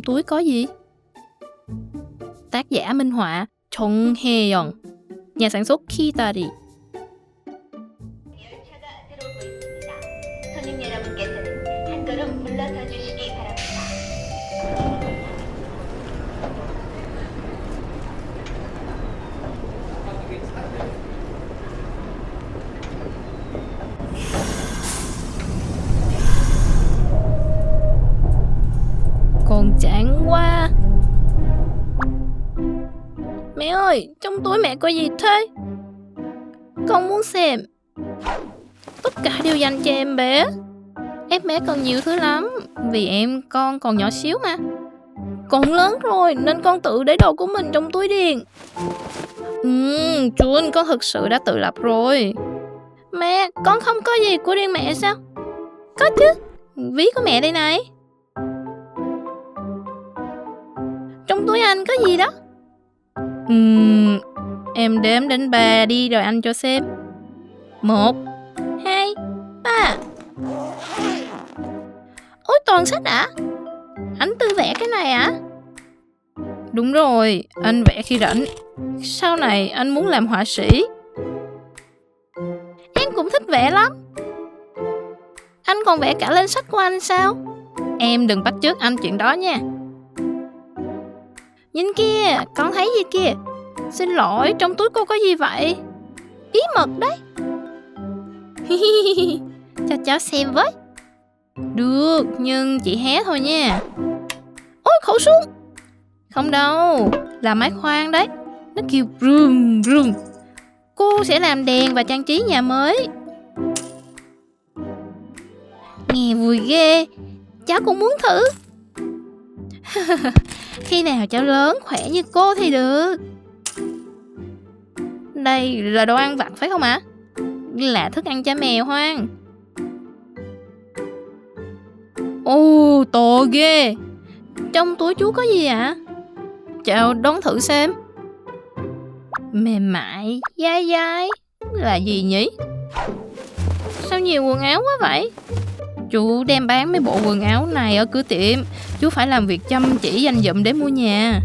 túi có gì? Tác giả minh họa 정혜영, nhà sản xuất Kitari. 열차가 들어오고 있습니다. 손님 여러분께서는 한 걸음 물러서 주시기 바랍니다. Còn chán quá. Mẹ ơi, trong túi mẹ có gì thế? Con muốn xem. Tất cả đều dành cho em bé. Em bé cần nhiều thứ lắm, vì con còn nhỏ xíu mà. Con lớn rồi nên con tự để đồ của mình trong túi điền. Jun, con thực sự đã tự lập rồi. Mẹ, con không có gì của riêng mẹ sao? Có chứ, ví của mẹ đây này. Trong túi anh có gì đó? Em đếm đến 3 đi rồi anh cho xem. 1, 2, 3. Ôi, toàn sách ạ? Anh tự vẽ cái này ạ? Đúng rồi, anh vẽ khi rảnh. Sau này anh muốn làm họa sĩ. Em cũng thích vẽ lắm. Anh còn vẽ cả lên sách của anh sao? Em đừng bắt chước anh chuyện đó nha. Nhìn kia, con thấy gì kìa? Xin lỗi, trong túi cô có gì vậy? Bí mật đấy. Cho cháu xem với. Được, nhưng chỉ hé thôi nha. Ôi, khẩu súng. Không đâu, là máy khoan đấy. Nó kêu brum brum. Cô sẽ làm đèn và trang trí nhà mới. Nghe vui ghê. Cháu cũng muốn thử. Khi nào cháu lớn khỏe như cô thì được. Đây là đồ ăn vặt phải không ạ? Là thức ăn cho mèo hoang. Ồ, to ghê. Trong túi chú có gì ạ? Cháu đón thử xem. Mềm mại, dai dai. Là gì nhỉ? Sao nhiều quần áo quá vậy? Chú đem bán mấy bộ quần áo này ở cửa tiệm. Chú phải làm việc chăm chỉ dành dụm để mua nhà.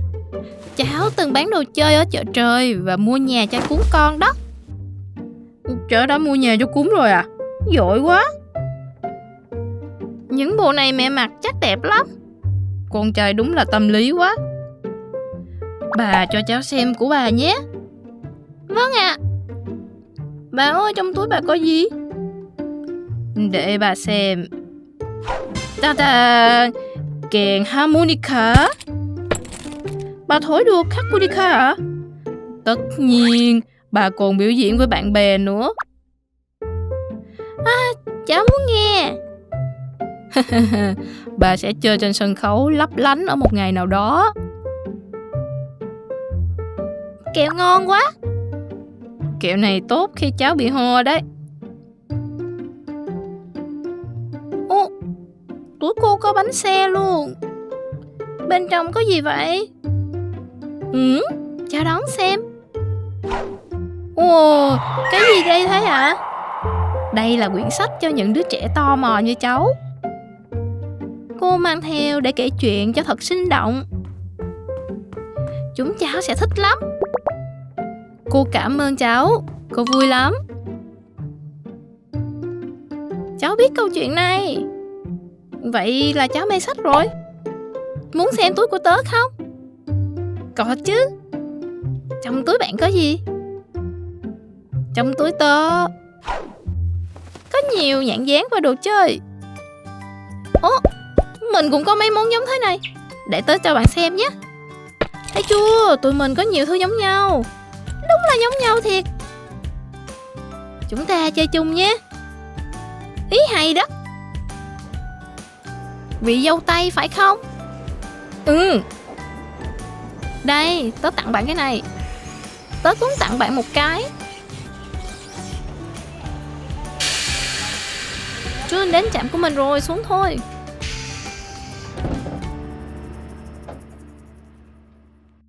Cháu từng bán đồ chơi ở chợ trời và mua nhà cho cún con đó. Cháu đã mua nhà cho cún rồi à? Giỏi quá. Những bộ này mẹ mặc chắc đẹp lắm. Con trai đúng là tâm lý quá. Bà cho cháu xem của bà nhé. Vâng ạ. Bà ơi, trong túi bà có gì? Để bà xem. Ta-da! Kèn harmonica. Bà thổi được harmonica hả? Tất nhiên, bà còn biểu diễn với bạn bè nữa. Cháu muốn nghe. Bà sẽ chơi trên sân khấu lấp lánh ở một ngày nào đó. Kẹo ngon quá. Kẹo này tốt khi cháu bị ho đấy. Ô, túi cô có bánh xe luôn. Bên trong có gì vậy? Cháu đón xem. Ồ, cái gì đây thế hả? Đây là quyển sách cho những đứa trẻ tò mò như cháu. Cô mang theo để kể chuyện cho thật sinh động. Chúng cháu sẽ thích lắm. Cô cảm ơn cháu. Cô vui lắm. Cháu biết câu chuyện này. Vậy là cháu mê sách rồi. Muốn xem túi của tớ không? Có chứ. Trong túi bạn có gì? Trong túi tớ có nhiều nhãn dán và đồ chơi. Ồ, mình cũng có mấy món giống thế này. Để tớ cho bạn xem nhé. Thấy chưa, tụi mình có nhiều thứ giống nhau. Đúng là giống nhau thiệt. Chúng ta chơi chung nhé. Ý hay đó. Vị dâu tây phải không? Đây, tớ tặng bạn cái này. Tớ cũng tặng bạn một cái. Chưa đến trạm của mình rồi, xuống thôi.